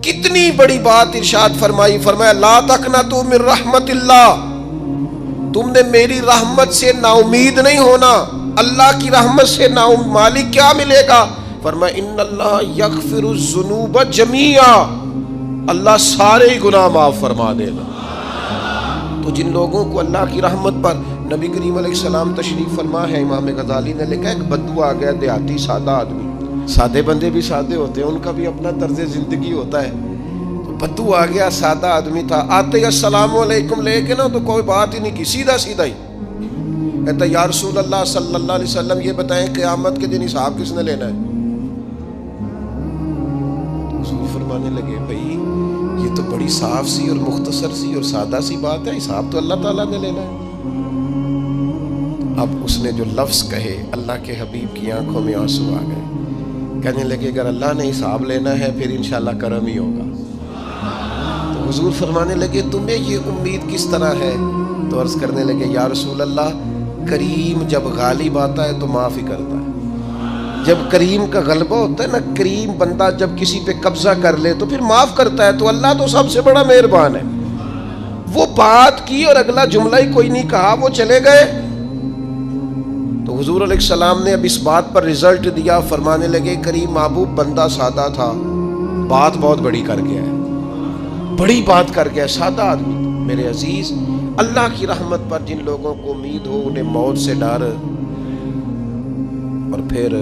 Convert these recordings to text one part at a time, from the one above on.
کتنی بڑی بات ارشاد فرمائی، فرمایا لا تقنطوا من رحمت اللہ، تم نے میری رحمت سے نا امید نہیں ہونا۔ اللہ کی رحمت سے نا مالک کیا ملے گا؟ فرمایا ان اللہ یغفر الذنوب جمیعا، اللہ سارے گناہ معاف فرما دے گا۔ تو جن لوگوں کو اللہ کی رحمت پر نبی کریم علیہ السلام تشریف فرما ہے، امام غزالی نے لکھا ایک بدو آ گیا، دیہاتی سادہ آدمی، سادے بندے بھی سادے ہوتے ہیں، ان کا بھی اپنا طرز زندگی ہوتا ہے۔ تو بدو آ گیا، سادہ آدمی تھا، آتے ہی السلام علیکم لے کے نا تو کوئی بات ہی نہیں کی، سیدھا سیدھا ہی کہتا یا رسول اللہ صلی اللہ علیہ وسلم یہ بتائیں قیامت کے دن حساب کس نے لینا ہے؟ حضور فرمانے لگے بھائی یہ تو بڑی صاف سی اور مختصر سی اور سادہ سی بات ہے، حساب تو اللہ تعالیٰ نے لینا ہے۔ اب اس نے جو لفظ کہے اللہ کے حبیب کی آنکھوں میں آنسو آ گئے، کہنے لگے اگر اللہ نے حساب لینا ہے پھر انشاءاللہ کرم ہی ہوگا۔ تو حضور فرمانے لگے تمہیں یہ امید کس طرح ہے؟ تو عرض کرنے لگے یا رسول اللہ کریم جب غالب آتا ہے تو معاف ہی کرتا ہے۔ جب کریم کا غلبہ ہوتا ہے نا، کریم بندہ جب کسی پہ قبضہ کر لے تو پھر معاف کرتا ہے، تو اللہ تو سب سے بڑا مہربان ہے۔ وہ بات کی اور اگلا جملہ ہی کوئی نہیں کہا، وہ چلے گئے۔ تو حضور علیہ السلام نے اب اس بات پر رزلٹ دیا، فرمانے لگے کریم محبوب بندہ سادہ تھا، بات بہت بڑی کر گیا ہے، بڑی بات کر گیا، سادہ آدمی۔ میرے عزیز، اللہ کی رحمت پر جن لوگوں کو امید ہو، انہیں موت سے ڈر اور پھر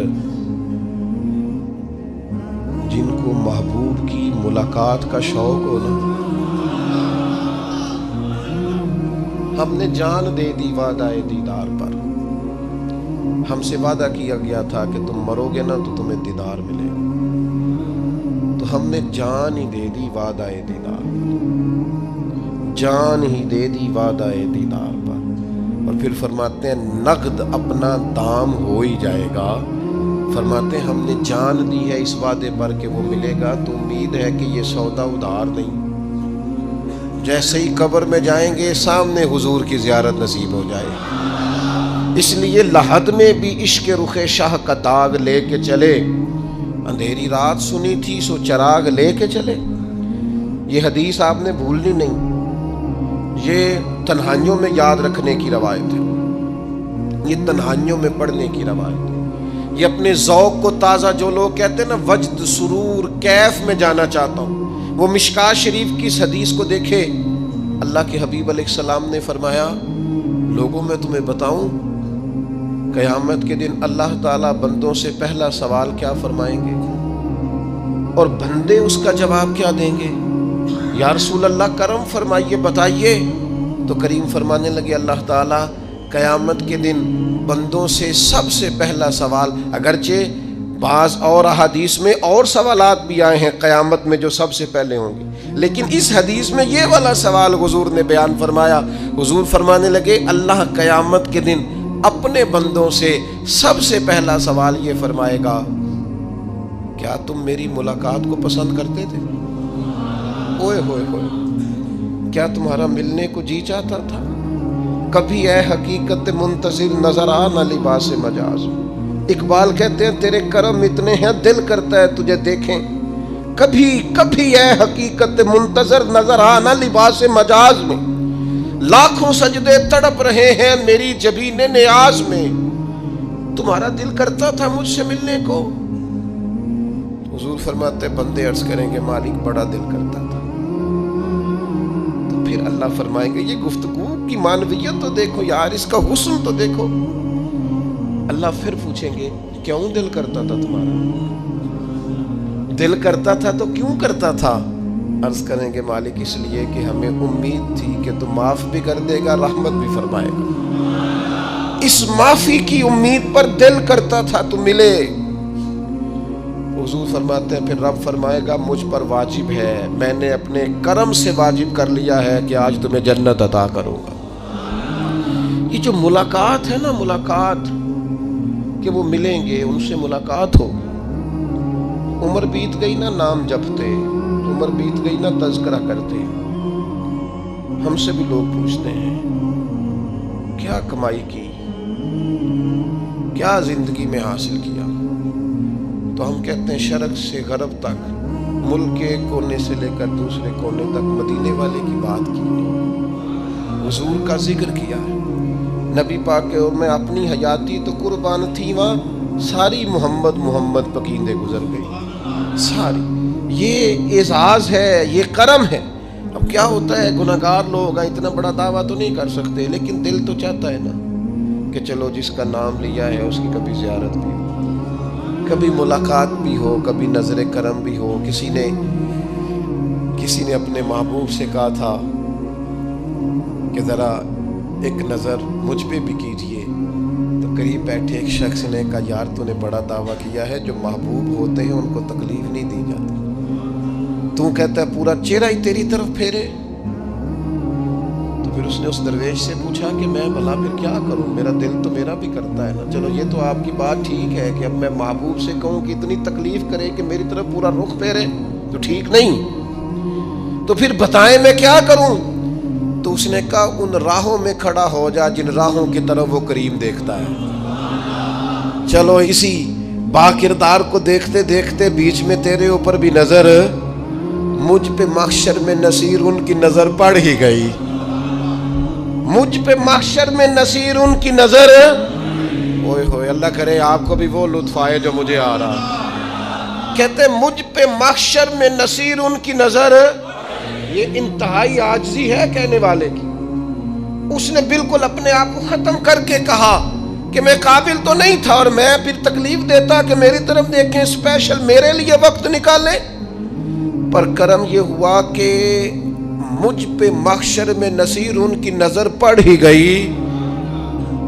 جن کو محبوب کی ملاقات کا شوق ہو نا، ہم نے جان دے دی وعدہ دیدار پر، ہم سے وعدہ کیا گیا تھا کہ تم مرو گے نا تو تمہیں دیدار ملے گا، تو ہم نے جان ہی دے دی وعدہ دیدار پر، جان ہی دے دی وعدہ دیدار پر۔ اور پھر فرماتے ہیں نقد اپنا دام ہو ہی جائے گا، فرماتے ہیں ہم نے جان دی ہے اس وعدے پر کہ وہ ملے گا، تو امید ہے کہ یہ سودا ادھار نہیں۔ جیسے ہی قبر میں جائیں گے سامنے حضور کی زیارت نصیب ہو جائے گی۔ اس لیے لحد میں بھی عشق رخ شاہ کا داغ لے کے چلے، اندھیری رات سنی تھی سو چراغ لے کے چلے۔ یہ حدیث آپ نے بھولنی نہیں، یہ تنہائیوں میں یاد رکھنے کی روایت ہے، یہ تنہائیوں میں پڑھنے کی روایت ہے۔ یہ اپنے ذوق کو تازہ، جو لوگ کہتے ہیں نا وجد سرور کیف میں جانا چاہتا ہوں، وہ مشکات شریف کی اس حدیث کو دیکھے۔ اللہ کے حبیب علیہ السلام نے فرمایا لوگوں میں تمہیں بتاؤں قیامت کے دن اللہ تعالیٰ بندوں سے پہلا سوال کیا فرمائیں گے اور بندے اس کا جواب کیا دیں گے؟ یا رسول اللہ کرم فرمائیے، بتائیے۔ تو کریم فرمانے لگے اللہ تعالیٰ قیامت کے دن بندوں سے سب سے پہلا سوال، اگرچہ بعض اور احادیث میں اور سوالات بھی آئے ہیں قیامت میں جو سب سے پہلے ہوں گے، لیکن اس حدیث میں یہ والا سوال حضور نے بیان فرمایا۔ حضور فرمانے لگے اللہ قیامت کے دن اپنے بندوں سے سب سے پہلا سوال یہ فرمائے گا کیا تم میری ملاقات کو پسند کرتے تھے؟ اوئے ہوئے ہوئے، کیا تمہارا ملنے کو جی چاہتا تھا؟ کبھی اے حقیقت منتظر نظر آ نہ لباس مجاز۔ اقبال کہتے ہیں تیرے کرم اتنے ہیں دل کرتا ہے تجھے دیکھیں، کبھی کبھی اے حقیقت منتظر نظر آ نہ لباس مجاز میں، لاکھوں سجدے تڑپ رہے ہیں میری جبین نیاز میں، تمہارا دل کرتا تھا مجھ سے ملنے کو؟ حضور فرماتے بندے عرض کریں گے مالک بڑا دل کرتا تھا۔ تو پھر اللہ فرمائیں گے یہ گفتگو کی معنویت تو دیکھو یار، اس کا حسن تو دیکھو۔ اللہ پھر پوچھیں گے کیوں دل کرتا تھا تمہارا؟ دل کرتا تھا تو کیوں کرتا تھا؟ عرض کریں گے مالک اس لیے کہ ہمیں امید تھی کہ تو معاف بھی کر دے گا، رحمت بھی فرمائے گا، اس معافی کی امید پر دل کرتا تھا تو ملے۔ حضور فرماتے ہیں پھر رب فرمائے گا مجھ پر واجب ہے، میں نے اپنے کرم سے واجب کر لیا ہے کہ آج تمہیں جنت عطا کروں گا۔ یہ جو ملاقات ہے نا، ملاقات کہ وہ ملیں گے، ان سے ملاقات ہو۔ عمر بیت گئی نا نام جپتے، عمر بیت گئی نا تذکرہ کرتے، ہم سے بھی لوگ پوچھتے ہیں کیا کمائی کی، کیا زندگی میں حاصل کیا، تو ہم کہتے ہیں شرق سے غرب تک ملک کے کونے سے لے کر دوسرے کونے تک مدینے والے کی بات کی، حضور کا ذکر کیا ہے۔ نبی پاک کے میں اپنی حیاتی تو قربان تھی، وہاں ساری محمد محمد پکیندے گزر گئی ساری۔ یہ اعزاز ہے، یہ کرم ہے۔ اب کیا ہوتا ہے، گناہگار لوگ اتنا بڑا دعویٰ تو نہیں کر سکتے، لیکن دل تو چاہتا ہے نا کہ چلو جس کا نام لیا ہے اس کی کبھی زیارت بھی ہو، کبھی ملاقات بھی ہو، کبھی نظر کرم بھی ہو۔ کسی نے اپنے محبوب سے کہا تھا کہ ذرا ایک نظر مجھ پہ بھی کیجئے، تو قریب بیٹھے ایک شخص نے کہا یار تو نے بڑا دعویٰ کیا ہے، جو محبوب ہوتے ہیں ان کو تکلیف نہیں دی جاتی، تو کہتا ہے پورا چہرہ ہی تیری طرف پھیرے۔ تو پھر اس نے اس درویش سے پوچھا کہ میں بھلا پھر کیا کروں، میرا دل تو میرا بھی کرتا ہے نا۔ چلو یہ تو آپ کی بات ٹھیک ہے کہ اب میں محبوب سے کہوں کہ اتنی تکلیف کرے کہ میری طرف پورا رخ پھیرے تو ٹھیک نہیں، تو پھر بتائیں میں کیا کروں؟ تو اس نے کہا ان راہوں میں کھڑا ہو جا جن راہوں کی طرف وہ کریم دیکھتا ہے۔ چلو اسی با کردار کو دیکھتے دیکھتے بیچ میں تیرے اوپر بھی نظر، مجھ پہ محشر میں نصیر ان کی نظر پڑ ہی گئی، مجھ پہ محشر میں نصیر ان کی نظر۔ اوئے ہوئے، اللہ کرے آپ کو بھی وہ لطف آئے جو مجھے آ رہا۔ کہتے مجھ پہ محشر میں نصیر ان کی نظر، یہ انتہائی عاجزی ہے کہنے والے کی۔ اس نے بالکل اپنے آپ کو ختم کر کے کہا کہ میں قابل تو نہیں تھا، اور میں پھر تکلیف دیتا کہ میری طرف دیکھیں، اسپیشل میرے لیے وقت نکالیں۔ پر کرم یہ ہوا کہ مجھ پہ محشر میں نصیر ان کی نظر پڑ ہی گئی۔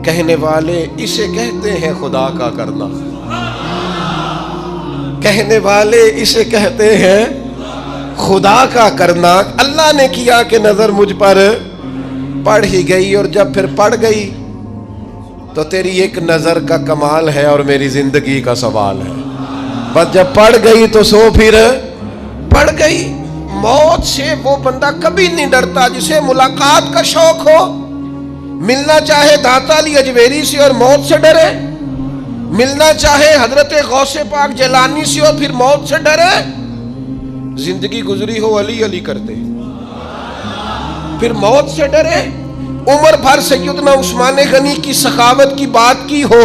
کہنے والے اسے کہتے ہیں خدا کا کرنا، کہنے والے اسے کہتے ہیں خدا کا کرنا۔ اللہ نے کیا کہ نظر مجھ پر پڑ ہی گئی، اور جب پھر پڑ گئی تو تیری ایک نظر کا کمال ہے اور میری زندگی کا سوال ہے۔ بس جب پڑ گئی تو سو پھر پڑ گئی۔ موت سے وہ بندہ کبھی نہیں ڈرتا جسے ملاقات کا شوق ہو۔ ملنا چاہے داتا علی اجویری سے اور موت سے ڈرے، ملنا چاہے حضرت غوث پاک جیلانی سے اور پھر موت سے ڈرے۔ زندگی گزری ہو علی علی کرتے پھر موت سے ڈرے۔ عمر بھر سیدنا عثمان غنی کی سخاوت کی بات کی ہو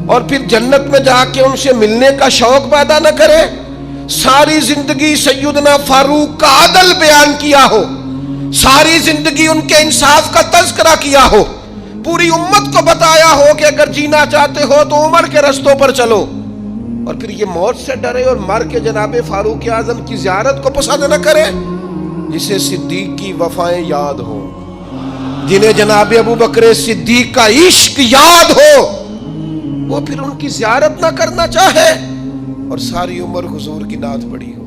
اور پھر جنت میں جا کے ان سے ملنے کا شوق پیدا نہ کرے۔ ساری زندگی سیدنا فاروق کا عدل بیان کیا ہو، ساری زندگی ان کے انصاف کا تذکرہ کیا ہو، پوری امت کو بتایا ہو کہ اگر جینا چاہتے ہو تو عمر کے رستوں پر چلو، اور پھر یہ موت سے ڈرے اور مر کے جناب فاروق اعظم کی زیارت کو پسند نہ کرے۔ جسے صدیق کی وفائیں یاد ہو، جنہیں جناب ابو بکر صدیق کا عشق یاد ہو، وہ پھر ان کی زیارت نہ کرنا چاہے اور ساری عمر حضور کی نعت پڑھی ہو۔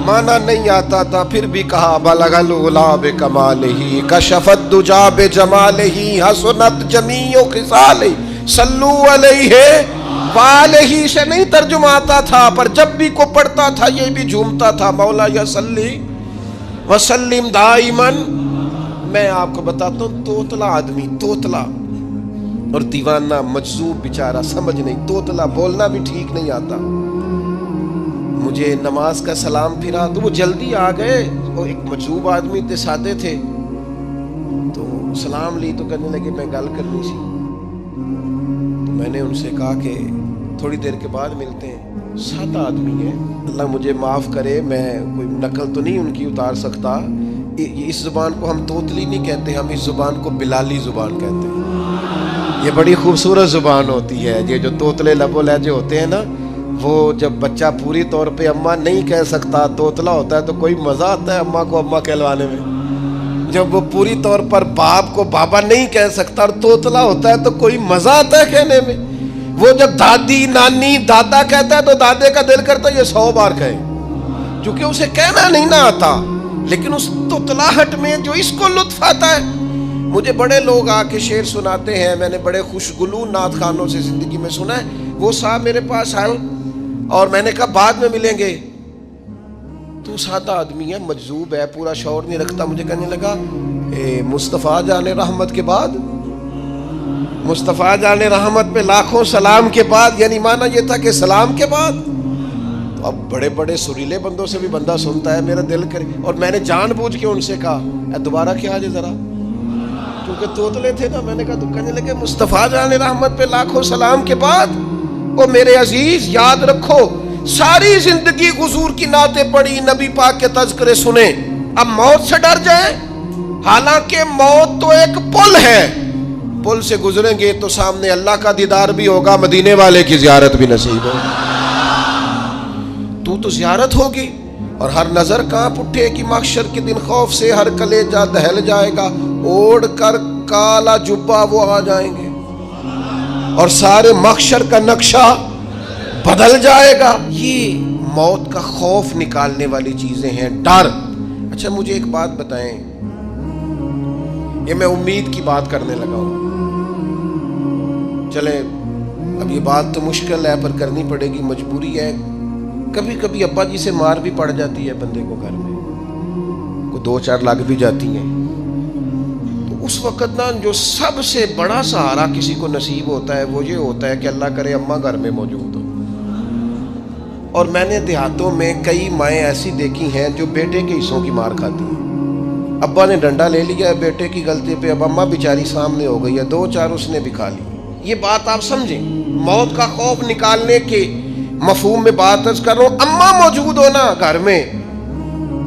مانا نہیں آتا تھا پھر بھی کہا بلغ العلا بکمالہ کشف الدجا بجمالہ حسنت جمیع خصالہ صلو علیہ والہ سے نہیں ترجمہ آتا تھا، پر جب بھی کو پڑھتا تھا یہ بھی جھومتا تھا مولا یا صلی وسلم دائماً۔ میں آپ کو بتاتا ہوں، توتلا آدمی، توتلا اور دیوانہ مجذوب بیچارہ، سمجھ نہیں، توتلا بولنا بھی ٹھیک نہیں آتا۔ مجھے نماز کا سلام پھرا تو وہ جلدی آ گئے، وہ ایک مجذوب آدمی تھے، سادے تھے، تو سلام لی تو کہنے لگے میں گل کرنی سی۔ تو میں نے ان سے کہا کہ تھوڑی دیر کے بعد ملتے ہیں۔ سادہ آدمی ہے، اللہ مجھے معاف کرے، میں کوئی نقل تو نہیں ان کی اتار سکتا۔ اس زبان کو ہم توتلی نہیں کہتے، ہم اس زبان کو بلالی زبان کہتے ہیں۔ یہ بڑی خوبصورت زبان ہوتی ہے۔ یہ جو توتلے لب و لہجے ہوتے ہیں نا، وہ جب بچہ پوری طور پہ اماں نہیں کہہ سکتا، توتلا ہوتا ہے، تو کوئی مزہ آتا ہے اماں کو اماں کہلوانے میں۔ جب وہ پوری طور پر باپ کو بابا نہیں کہہ سکتا اور توتلا ہوتا ہے تو کوئی مزہ آتا ہے کہنے میں۔ وہ جب دادی نانی دادا کہتا ہے تو دادے کا دل کرتا ہے یہ 100 بار کہے، چونکہ اسے کہنا نہیں نہ آتا، لیکن اس توتلاہٹ میں جو اس کو لطف آتا ہے۔ مجھے بڑے لوگ آ کے شعر سناتے ہیں، میں نے بڑے خوشگلو نعت خانوں سے زندگی میں سنا ہے۔ وہ صاحب میرے پاس آئے اور میں نے کہا بعد میں ملیں گے، تو سادہ آدمی ہے، مجذوب ہے، پورا شعور نہیں رکھتا۔ مجھے کہنے لگا مصطفیٰ جان رحمت کے بعد، مصطفیٰ جان رحمت پہ لاکھوں سلام کے بعد، یعنی معنی یہ تھا کہ سلام کے بعد۔ تو اب بڑے بڑے سریلے بندوں سے بھی بندہ سنتا ہے میرا دل کرے، اور میں نے جان بوجھ کے ان سے کہا دوبارہ کیا آج ذرا، کیونکہ توتلے تھے نا، میں نے کہا تو کہنے لگے مصطفیٰ جان رحمت پہ لاکھوں سلام کے بعد او میرے عزیز یاد رکھو ساری زندگی حضور کی نعتیں پڑھی، نبی پاک کے تذکرے سنے، اب موت سے ڈر جائیں؟ حالانکہ موت تو ایک پل ہے، پل سے گزریں گے تو سامنے اللہ کا دیدار بھی ہوگا، مدینے والے کی زیارت بھی نصیب ہوگی، تو زیارت ہوگی، اور ہر نظر کانپ اٹھے کہ محشر کے دن خوف سے ہر کلیجہ دہل جائے گا، اوڑھ کر کالا جبہ وہ آ جائیں گے اور سارے محشر کا نقشہ بدل جائے گا۔ یہ موت کا خوف نکالنے والی چیزیں ہیں، ڈر۔ اچھا مجھے ایک بات بتائیں، یہ میں امید کی بات کرنے لگا ہوں، چلے اب یہ بات تو مشکل ہے پر کرنی پڑے گی، مجبوری ہے۔ کبھی کبھی ابا جی سے مار بھی پڑ جاتی ہے بندے کو، گھر میں کوئی 2-4 لگ بھی جاتی ہیں، تو اس وقت نا جو سب سے بڑا سہارا کسی کو نصیب ہوتا ہے وہ یہ ہوتا ہے کہ اللہ کرے اماں گھر میں موجود ہو۔ اور میں نے دیہاتوں میں کئی مائیں ایسی دیکھی ہیں جو بیٹے کے حصوں کی مار کھاتی ہیں، ابا نے ڈنڈا لے لیا ہے بیٹے کی غلطی پہ، اب اماں بیچاری سامنے ہو گئی ہے، 2-4 اس نے بھی کھا لی۔ یہ بات آپ سمجھیں، موت کا خوف نکالنے کے مفہوم میں بات عرض کر رہا ہوں۔ اماں موجود ہونا گھر میں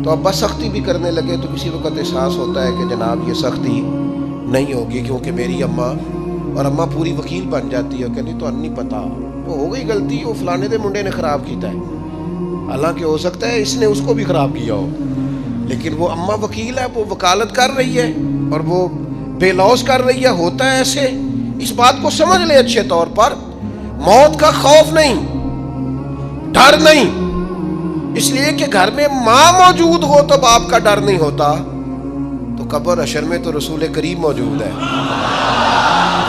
تو ابا سختی بھی کرنے لگے تو کسی وقت احساس ہوتا ہے کہ جناب یہ سختی نہیں ہوگی کیونکہ میری اماں، اور اماں پوری وکیل بن جاتی ہے، کہنی تو نہیں پتا وہ ہو گئی غلطی، وہ فلانے دے منڈے نے خراب کیتا ہے، حالانکہ ہو سکتا ہے اس نے اس کو بھی خراب کیا ہو، لیکن وہ اماں وکیل ہے، وہ وکالت کر رہی ہے اور وہ بے لوث کر رہی ہے، ہوتا ہے ایسے۔ اس بات کو سمجھ لیں اچھے طور پر، موت کا خوف نہیں، ڈر نہیں، اس لیے کہ گھر میں ماں موجود ہو تو باپ کا ڈر نہیں ہوتا، تو قبر حشر میں تو رسول کریم موجود ہے،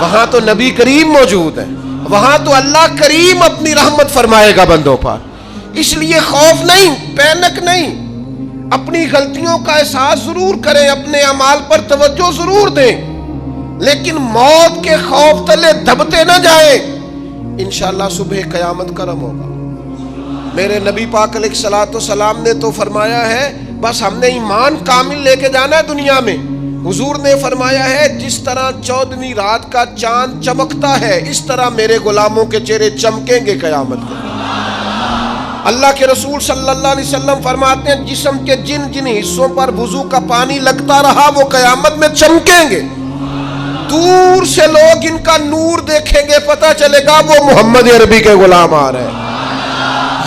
وہاں تو نبی کریم موجود ہے، وہاں تو اللہ کریم اپنی رحمت فرمائے گا بندوں پر، اس لیے خوف نہیں، پینک نہیں، اپنی غلطیوں کا احساس ضرور کریں، اپنے اعمال پر توجہ ضرور دیں، لیکن موت کے خوف تلے دبتے نہ جائیں، انشاءاللہ صبح قیامت کرم ہوگا۔ میرے نبی پاک علیہ الصلوۃ والسلام نے تو فرمایا ہے بس ہم نے ایمان کامل لے کے جانا ہے دنیا میں۔ حضور نے فرمایا ہے جس طرح 14ویں رات کا چاند چمکتا ہے اس طرح میرے غلاموں کے چہرے چمکیں گے قیامت کو۔ اللہ کے رسول صلی اللہ علیہ وسلم فرماتے ہیں جسم کے جن جن حصوں پر وضو کا پانی لگتا رہا وہ قیامت میں چمکیں گے، دور سے لوگ ان کا نور دیکھیں گے، پتہ چلے گا وہ محمد عربی کے غلام آ رہے ہیں۔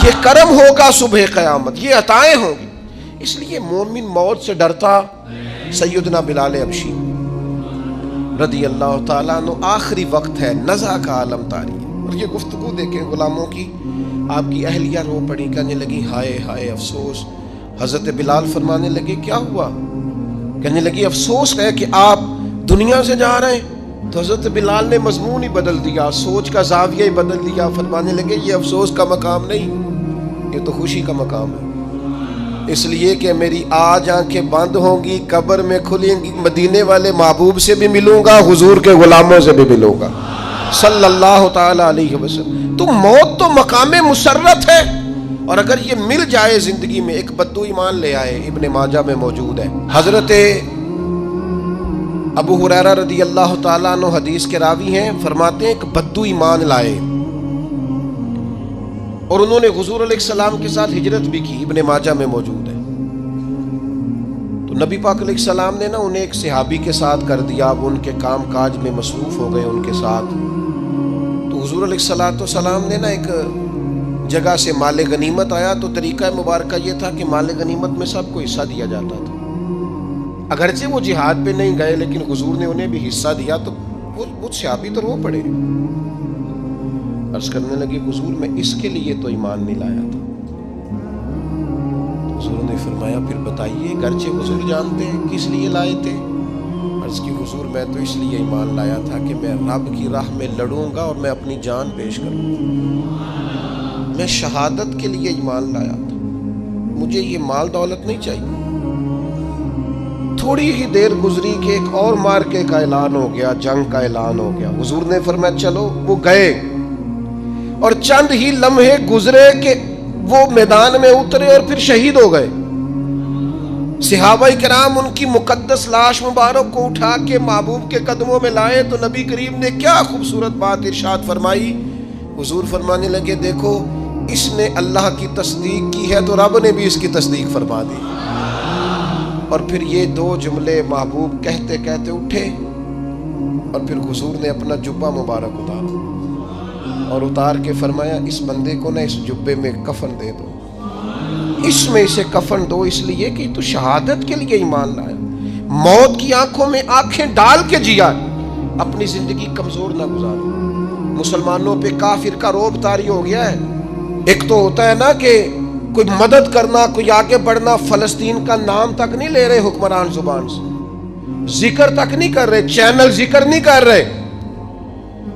یہ کرم ہوگا صبح قیامت، یہ عطائیں ہوں گی، اس لیے مومن موت سے ڈرتا۔ سیدنا بلال حبشی رضی اللہ تعالیٰ عنہ، آخری وقت ہے، نزع کا عالم طاری ہے، اور یہ گفتگو دیکھیں غلاموں کی، آپ کی اہلیہ رو پڑی، کہنے لگی ہائے ہائے افسوس۔ حضرت بلال فرمانے لگے کیا ہوا؟ کہنے لگی افسوس ہے کہ آپ دنیا سے جا رہے ہیں۔ تو حضرت بلال نے مضمون ہی بدل دیا، سوچ کا زاویہ ہی بدل دیا، فرمانے لگے یہ افسوس کا مقام نہیں، یہ تو خوشی کا مقام ہے، اس لیے کہ میری آج آنکھیں بند ہوں گی، قبر میں کھلیں گی، مدینے والے محبوب سے بھی ملوں گا، حضور کے غلاموں سے بھی ملوں گا صلی اللہ تعالی علیہ وسلم۔ تو موت تو مقام مسرت ہے، اور اگر یہ مل جائے زندگی میں۔ ایک بدو ایمان لے آئے، ابن ماجہ میں موجود ہے، حضرت ابو ہریرہ رضی اللہ تعالیٰ عنہ حدیث کے راوی ہیں، فرماتے ہیں ایک بدو ایمان لائے اور انہوں نے حضور علیہ السلام کے ساتھ ہجرت بھی کی، ابن ماجہ میں موجود ہے۔ تو نبی پاک علیہ السلام نے نا انہیں ایک صحابی کے ساتھ کر دیا، وہ ان کے کام کاج میں مصروف ہو گئے ان کے ساتھ۔ تو حضور علیہ السلام نے نا ایک جگہ سے مال غنیمت آیا، تو طریقہ مبارکہ یہ تھا کہ مال غنیمت میں سب کو حصہ دیا جاتا تھا، اگرچہ وہ جہاد پہ نہیں گئے لیکن حضور نے انہیں بھی حصہ دیا۔ تو وہ صحابی تو رو پڑے، عرض کرنے لگے حضور میں اس کے لیے تو ایمان نہیں لایا تھا۔ حضور نے فرمایا پھر بتائیے، گرچہ حضور جانتے ہیں کس لیے لائے تھے؟ عرض کی حضور میں تو اس لیے ایمان لایا تھا کہ میں رب کی راہ میں لڑوں گا اور میں اپنی جان پیش کروں گا، میں شہادت کے لیے ایمان لایا تھا، مجھے یہ مال دولت نہیں چاہیے۔ تھوڑی ہی دیر گزری کہ ایک اور مارکے کا اعلان ہو گیا، جنگ کا اعلان ہو گیا۔ حضور نے فرمایا چلو، وہ گئے اور چند ہی لمحے گزرے کہ وہ میدان میں اترے اور پھر شہید ہو گئے. صحابہ کرام ان کی مقدس لاش مبارک کو اٹھا کے محبوب کے قدموں میں لائے تو نبی کریم نے کیا خوبصورت بات ارشاد فرمائی. حضور فرمانے لگے دیکھو اس نے اللہ کی تصدیق کی ہے تو رب نے بھی اس کی تصدیق فرما دی. اور پھر یہ دو جملے محبوب کہتے کہتے اٹھے اور پھر حضور نے اپنا جبہ مبارک اتارا اور اتار کے فرمایا اس بندے کو نہ اس جبے میں کفن دے دو, اس میں اسے کفن دو, اس لیے کہ تو شہادت کے لیے ایمان لایا, موت کی آنکھوں میں آنکھیں ڈال کے جیا, اپنی زندگی کمزور نہ گزارو. مسلمانوں پہ کافر کا رعب طاری ہو گیا ہے. ایک تو ہوتا ہے نا کہ کوئی مدد کرنا, کوئی آگے بڑھنا, فلسطین کا نام تک نہیں لے رہے حکمران زبان سے, ذکر تک نہیں کر رہے, چینل ذکر نہیں کر رہے.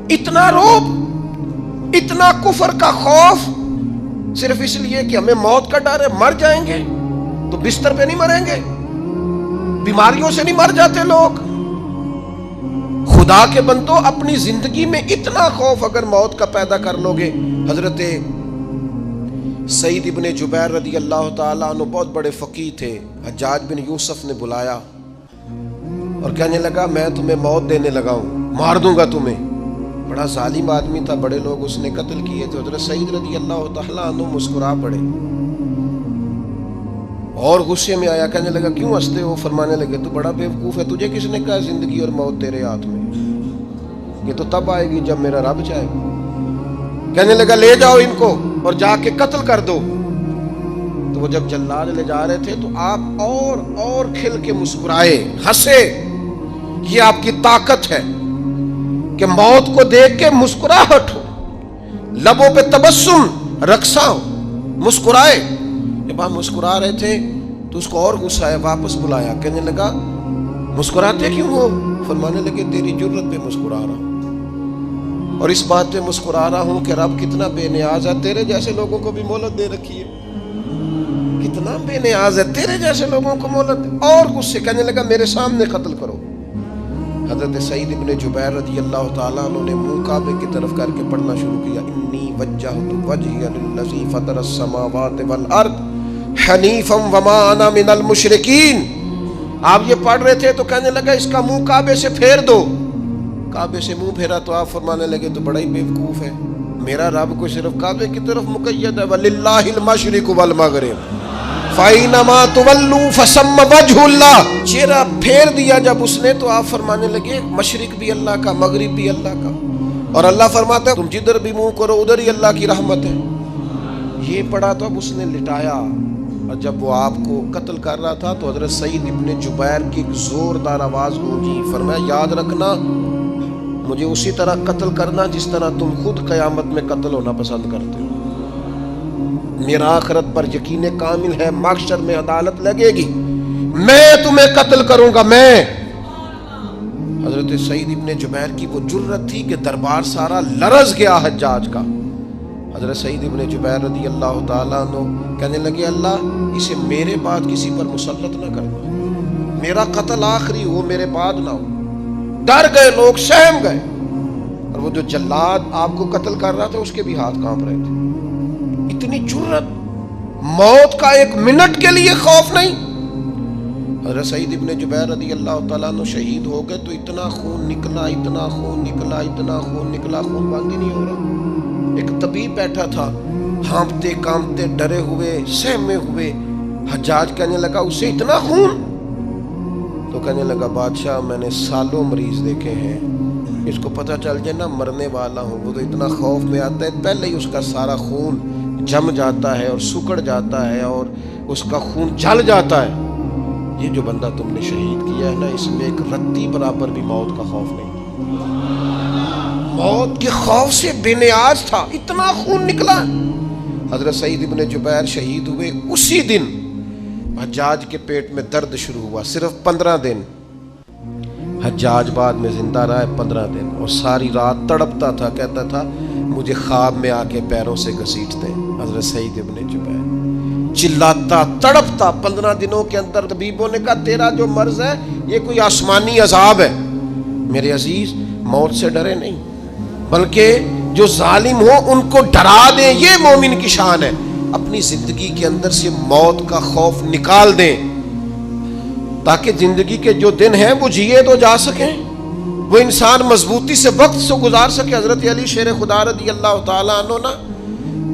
اتنا رعب, اتنا کفر کا خوف, صرف اس لیے کہ ہمیں موت کا ڈر ہے. مر جائیں گے تو بستر پہ نہیں مریں گے, بیماریوں سے نہیں مر جاتے لوگ. خدا کے بندو اپنی زندگی میں اتنا خوف اگر موت کا پیدا کر لو گے. حضرت سعید ابن جبیر رضی اللہ تعالیٰ عنہ بہت بڑے فقیہ تھے. حجاج بن یوسف نے بلایا اور کہنے لگا میں تمہیں موت دینے لگا ہوں, مار دوں گا تمہیں. بڑا ظالم آدمی تھا, بڑے لوگ اس نے قتل کیے تھے. حضرت سعید رضی اللہ تعالیٰ عنہ مسکرا پڑے اور غصے میں آیا, کہنے لگا کیوں ہنستے ہو؟ فرمانے لگے تو بڑا بیوقوف ہے, تجھے کس نے کہا زندگی اور موت تیرے ہاتھ میں, یہ تو تب آئے گی جب میرا رب چاہے گا. کہنے لگا لے جاؤ ان کو اور جا کے قتل کر دو. تو وہ جب جلاد لے جا رہے تھے تو آپ اور کھل کے مسکرائے, ہنسے. یہ آپ کی طاقت ہے کہ موت کو دیکھ کے مسکراہٹ ہو, لبوں پہ تبسم رقصہ ہو, مسکرائے. جب آپ مسکرا رہے تھے تو اس کو اور غصہ آیا, واپس بلایا. کہنے لگا مسکراتے کیوں ہو؟ فرمانے لگے تیری جرت پہ مسکرا رہا ہوں اور اس بات پہ مسکرا رہا ہوں کہ رب کتنا بے نیاز ہے, تیرے جیسے لوگوں کو بھی مہلت دے رکھی ہے. کتنا بے نیاز ہے, تیرے جیسے لوگوں کو مہلت. اور غصے, کہنے لگا میرے سامنے قتل کرو. حضرت سعید ابن جبیر رضی اللہ تعالیٰ عنہ نے منہ کعبے کی طرف کر کے پڑھنا شروع کیا, انی وجہت وجہی للذی فطر السماوات والارض حنیفا وما انا من المشرکین. آپ یہ پڑھ رہے تھے تو کہنے لگا اس کا منہ کعبے سے پھیر دو. کعبے سے منہ پھیرا تو آپ فرمانے لگے تو بڑا ہی بیوقوف ہے, میرا رب کو صرف کعبے کی طرف مقید ہے. وَلِلَّهِ الْمَشْرِقُ وَالْمَغْرِبُ فَأَيْنَمَا تُوَلُّوا فَثَمَّ وَجْهُ اللَّهِ. چہرہ پھیر دیا جب اس نے تو آپ فرمانے لگے مشرق بھی اللہ کا, مغرب بھی اللہ کا. اور اللہ فرماتا ہے تم جدھر بھی منہ کرو ادھر ہی اللہ کی رحمت ہے. یہ پڑھا تو اب اس نے لٹایا, اور جب وہ آپ کو قتل کر رہا تھا تو حضرت سعید ابن جبیر کی ایک زوردار آواز گونجی. فرمایا یاد رکھنا مجھے اسی طرح قتل کرنا جس طرح تم خود قیامت میں قتل ہونا پسند کرتے ہو. میرا آخرت پر یقین کامل ہے, محشر میں عدالت لگے گی, میں تمہیں قتل کروں گا میں. حضرت سعید ابن جبیر کی وہ جرت تھی کہ دربار سارا لرز گیا حجاج کا. حضرت سعید ابن جبیر رضی اللہ تعالیٰ عنہ کہنے لگے اللہ اسے میرے بعد کسی پر مسلط نہ کرنا, میرا قتل آخری ہو, میرے بعد نہ ہو. ڈر گئے لوگ, سہم گئے. اور وہ جو جلاد آپ کو قتل کر رہا تھا اس کے بھی ہاتھ کانپ رہے تھے. اتنی جرت, موت کا ایک منٹ کے لیے خوف نہیں. حضرت سعید ابن جبیر رضی اللہ تعالیٰ عنہ شہید ہو گئے تو اتنا خون نکلا, اتنا خون نکلا, اتنا خون نکلا, خون بند ہی نہیں ہو رہا. ایک طبیب بیٹھا تھا, ہانپتے کانپتے ڈرے ہوئے سہمے ہوئے. حجاج کہنے لگا اسے اتنا خون؟ تو کہنے لگا بادشاہ میں نے سالوں مریض دیکھے ہیں, اس کو پتہ چل جائے نا مرنے والا ہوں وہ تو اتنا خوف میں آتا ہے, پہلے ہی اس کا سارا خون جم جاتا ہے اور سکڑ جاتا ہے اور اس کا خون جل جاتا ہے. یہ جو بندہ تم نے شہید کیا ہے نا اس میں ایک رتی برابر بھی موت کا خوف نہیں, موت کے خوف سے بے نیاز تھا, اتنا خون نکلا. حضرت سعید ابن جبیر شہید ہوئے اسی دن حجاج کے پیٹ میں درد شروع ہوا. صرف 15 دن حجاج بعد میں زندہ رہا ہے, 15 دن, اور ساری رات تڑپتا تھا, کہتا تھا مجھے خواب میں آ کے پیروں سے گھسیٹتے ہیں. حضرت سعید ابن جبیر چلاتا تڑپتا 15 دنوں کے اندر. طبیبوں نے کہا تیرا جو مرض ہے یہ کوئی آسمانی عذاب ہے. میرے عزیز موت سے ڈرے نہیں بلکہ جو ظالم ہو ان کو ڈرا دیں, یہ مومن کی شان ہے. اپنی زندگی کے اندر سے موت کا خوف نکال دیں، تاکہ زندگی کے جو دن ہیں وہ جیے تو جا سکیں، وہ انسان مضبوطی سے وقت سے گزار سکے۔ حضرت علی شیر خدا رضی اللہ تعالیٰ عنہ نا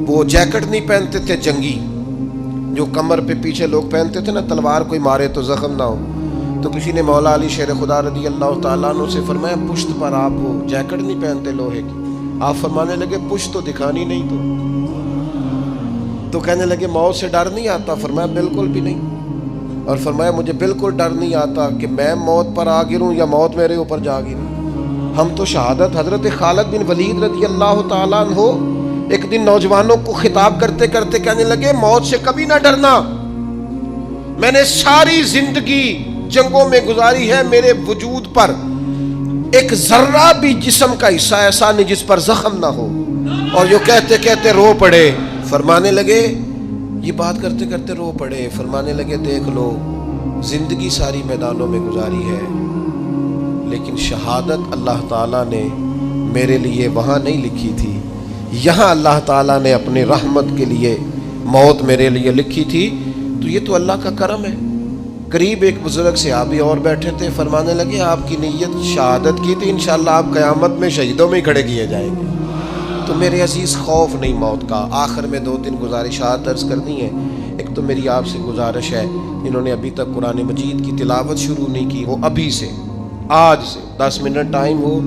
وہ جیکٹ نہیں پہنتے تھے جنگی، جو کمر پہ پیچھے لوگ پہنتے تھے نا، تلوار کوئی مارے تو زخم نہ ہو۔ تو کسی نے مولا علی شیر خدا رضی اللہ تعالیٰ عنہ سے فرمایا پشت پر آپ وہ جیکٹ نہیں پہنتے لوہے کی؟ آپ فرمانے لگے پشت تو دکھانی نہیں تو کہنے لگے موت سے ڈر نہیں آتا؟ فرمایا بالکل بھی نہیں، اور فرمایا مجھے بالکل ڈر نہیں آتا کہ میں موت پر آ گروں یا موت میرے اوپر جا گرے۔ ہم تو شہادت حضرت خالد بن ولید رضی اللہ تعالیٰ عنہ ایک دن نوجوانوں کو خطاب کرتے کرتے کہنے لگے موت سے کبھی نہ ڈرنا، میں نے ساری زندگی جنگوں میں گزاری ہے، میرے وجود پر ایک ذرہ بھی جسم کا حصہ ایسا نہیں جس پر زخم نہ ہو۔ اور جو کہتے کہتے رو پڑے، فرمانے لگے یہ بات کرتے کرتے رو پڑے، فرمانے لگے دیکھ لو زندگی ساری میدانوں میں گزاری ہے، لیکن شہادت اللہ تعالیٰ نے میرے لیے وہاں نہیں لکھی تھی، یہاں اللہ تعالیٰ نے اپنی رحمت کے لیے موت میرے لیے لکھی تھی۔ تو یہ تو اللہ کا کرم ہے۔ قریب ایک بزرگ صحابی اور بیٹھے تھے، فرمانے لگے آپ کی نیت شہادت کی تھی، انشاءاللہ آپ قیامت میں شہیدوں میں کھڑے کیے جائیں گے۔ تو میرے عزیز خوف نہیں موت کا۔ آخر میں 2-3 گزارشات عرض کرنی ہے۔ ایک تو میری آپ سے گزارش ہے، انہوں نے ابھی تک قرآن مجید کی تلاوت شروع نہیں کی، وہ ابھی سے آج سے 10 منٹ ٹائم ہو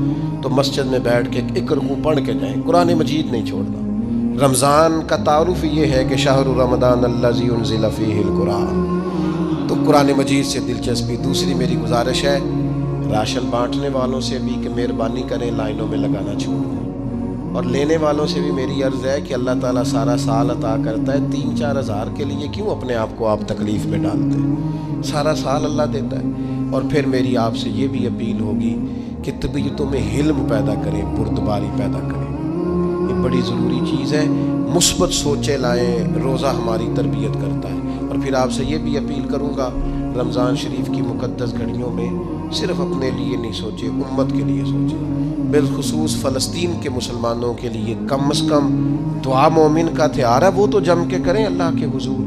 تو مسجد میں بیٹھ کے ایک رکوع پڑھ کے جائیں، قرآن مجید نہیں چھوڑنا۔ رمضان کا تعارف یہ ہے کہ شہر رمضان الذی انزل فیہ القرآن، تو قرآن مجید سے دلچسپی۔ دوسری میری گزارش ہے راشن بانٹنے والوں سے بھی کہ مہربانی کریں لائنوں میں لگانا چھوڑ دیں، اور لینے والوں سے بھی میری عرض ہے کہ اللہ تعالیٰ سارا سال عطا کرتا ہے، 3-4 ہزار کے لیے کیوں اپنے آپ کو آپ تکلیف میں ڈالتے ہیں؟ سارا سال اللہ دیتا ہے۔ اور پھر میری آپ سے یہ بھی اپیل ہوگی کہ طبیعتوں میں حلم پیدا کریں، بردباری پیدا کریں، یہ بڑی ضروری چیز ہے۔ مثبت سوچیں لائیں، روزہ ہماری تربیت کرتا ہے۔ اور پھر آپ سے یہ بھی اپیل کروں گا رمضان شریف کی مقدس گھڑیوں میں صرف اپنے لیے نہیں سوچے، امت کے لیے سوچیں، بالخصوص فلسطین کے مسلمانوں کے لیے کم از کم دعا مومن کا ہتھیار ہے، وہ تو جم کے کریں اللہ کے حضور۔